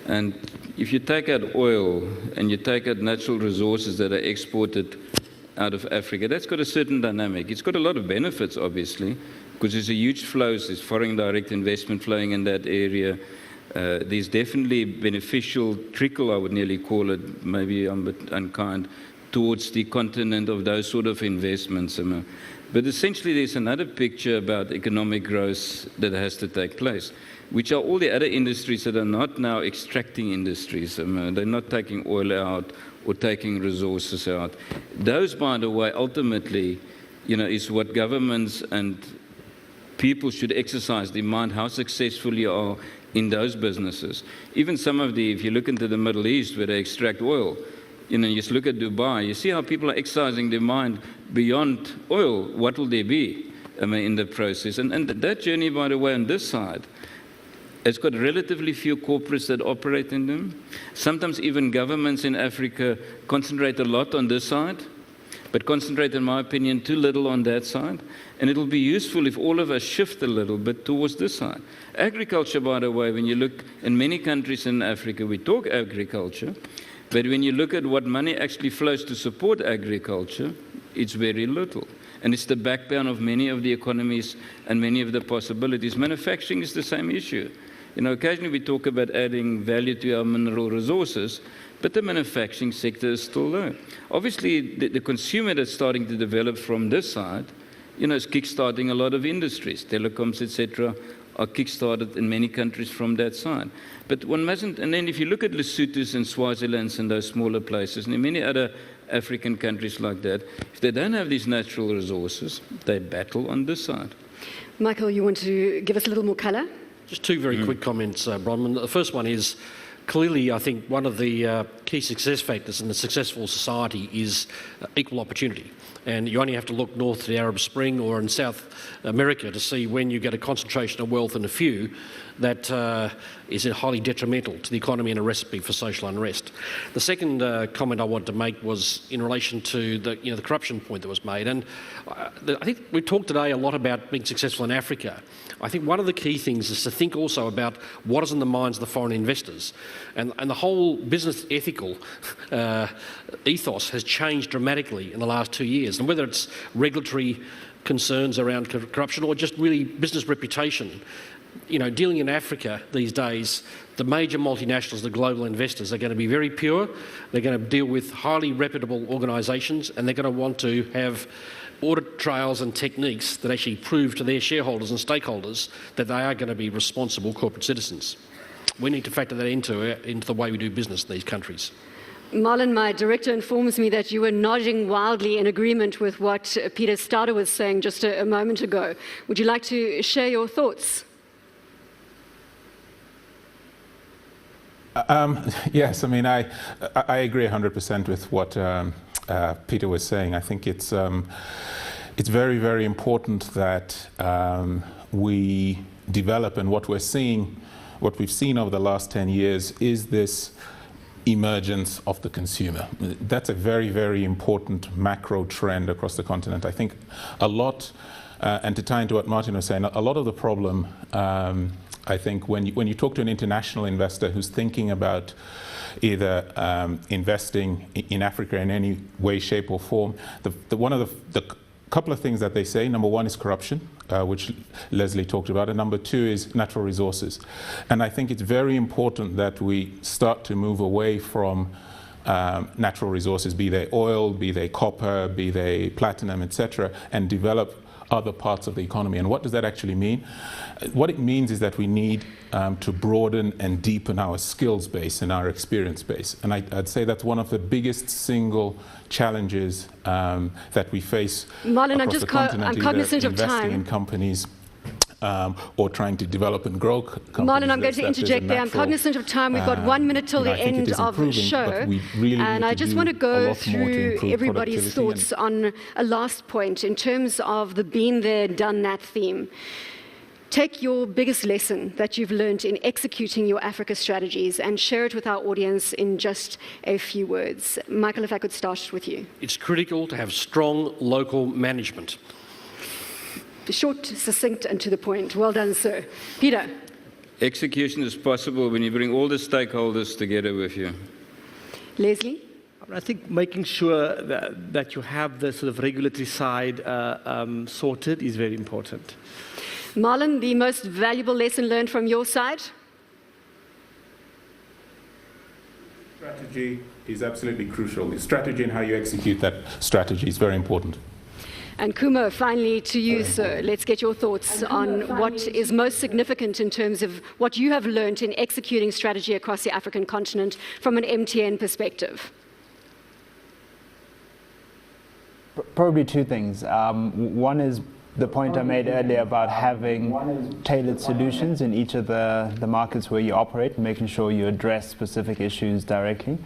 And if you take out oil and you take out natural resources that are exported out of Africa, that's got a certain dynamic. It's got a lot of benefits, obviously, because there's a huge flows, there's foreign direct investment flowing in that area. There's definitely beneficial trickle, I would nearly call it, maybe I'm a bit unkind, towards the continent of those sort of investments. But essentially, there's another picture about economic growth that has to take place, which are all the other industries that are not now extracting industries. They're not taking oil out or taking resources out. Those, by the way, ultimately, is what governments and people should exercise their mind, how successful you are in those businesses. Even some of if you look into the Middle East where they extract oil, you just look at Dubai, you see how people are exercising their mind beyond oil. What will there be in the process? And that journey, by the way, on this side, it's got relatively few corporates that operate in them. Sometimes even governments in Africa concentrate a lot on this side, but concentrate, in my opinion, too little on that side. And it'll be useful if all of us shift a little bit towards this side. Agriculture, by the way, when you look in many countries in Africa, we talk agriculture, but when you look at what money actually flows to support agriculture, it's very little. And it's the backbone of many of the economies and many of the possibilities. Manufacturing is the same issue. Occasionally we talk about adding value to our mineral resources, but the manufacturing sector is still low. Obviously, the consumer that's starting to develop from this side, is kickstarting a lot of industries. Telecoms, etc., are kickstarted in many countries from that side. But one mustn't, and then if you look at Lesotho and Swaziland and those smaller places, and in many other African countries like that, if they don't have these natural resources, they battle on this side. Michael, you want to give us a little more colour? Just two very quick comments, Bronwyn. The first one is, clearly, I think one of the key success factors in a successful society is equal opportunity. And you only have to look north to the Arab Spring or in South America to see when you get a concentration of wealth in a few that is highly detrimental to the economy and a recipe for social unrest. The second comment I wanted to make was in relation to the corruption point that was made. And I think we talked today a lot about being successful in Africa. I think one of the key things is to think also about what is in the minds of the foreign investors. And the whole business ethical ethos has changed dramatically in the last 2 years. And whether it's regulatory concerns around corruption or just really business reputation, dealing in Africa these days, the major multinationals, the global investors, are going to be very pure. They're going to deal with highly reputable organisations, and they're going to want to have audit trails and techniques that actually prove to their shareholders and stakeholders that they are going to be responsible corporate citizens. We need to factor that into the way we do business in these countries. Marlon, my director informs me that you were nodding wildly in agreement with what Peter Starter was saying just a moment ago. Would you like to share your thoughts? Yes, I mean, I agree 100% with what Peter was saying. I think it's very, very important that we develop, and what we've seen over the last 10 years is this emergence of the consumer. That's a very, very important macro trend across the continent. I think a lot, and to tie into what Martin was saying, a lot of the problem, I think when you talk to an international investor who's thinking about either investing in Africa in any way, shape or form, one of the couple of things that they say. Number one is corruption, which Leslie talked about, and number two is natural resources. And I think it's very important that we start to move away from natural resources, be they oil, be they copper, be they platinum, etc., and develop other parts of the economy. And what does that actually mean? What it means is that we need to broaden and deepen our skills base and our experience base. And I'd say that's one of the biggest single challenges that we face Marlon, across the continent, I'm cognizant of investing time. in companies or trying to develop and grow companies. Marlon, I'm going to interject there. I'm cognizant of time. We've got 1 minute till the end of the show. And I just want to go through everybody's thoughts on a last point in terms of the been there, done that theme. Take your biggest lesson that you've learned in executing your Africa strategies and share it with our audience in just a few words. Michael, if I could start with you. It's critical to have strong local management. Short, succinct, and to the point. Well done, sir. Peter. Execution is possible when you bring all the stakeholders together with you. Leslie. I think making sure that you have the sort of regulatory side sorted is very important. Marlon, the most valuable lesson learned from your side? Strategy is absolutely crucial. The strategy and how you execute that strategy is very important. And Kumo, finally to you, sir. Let's get your thoughts on what is most significant in terms of what you have learned in executing strategy across the African continent from an MTN perspective. Probably two things. One is the point I made earlier about having tailored solutions in each of the markets where you operate and making sure you address specific issues directly.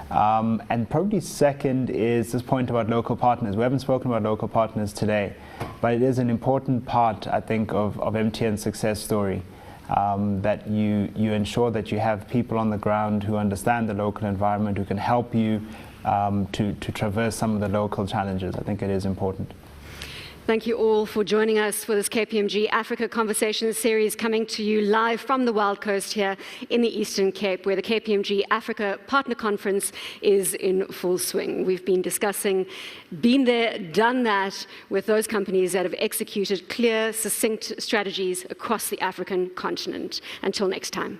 And probably second is this point about local partners. We haven't spoken about local partners today, but it is an important part, I think, of MTN's success story, that you ensure that you have people on the ground who understand the local environment, who can help you to traverse some of the local challenges. I think it is important. Thank you all for joining us for this KPMG Africa Conversation Series, coming to you live from the Wild Coast here in the Eastern Cape, where the KPMG Africa Partner Conference is in full swing. We've been discussing, been there, done that, with those companies that have executed clear, succinct strategies across the African continent. Until next time.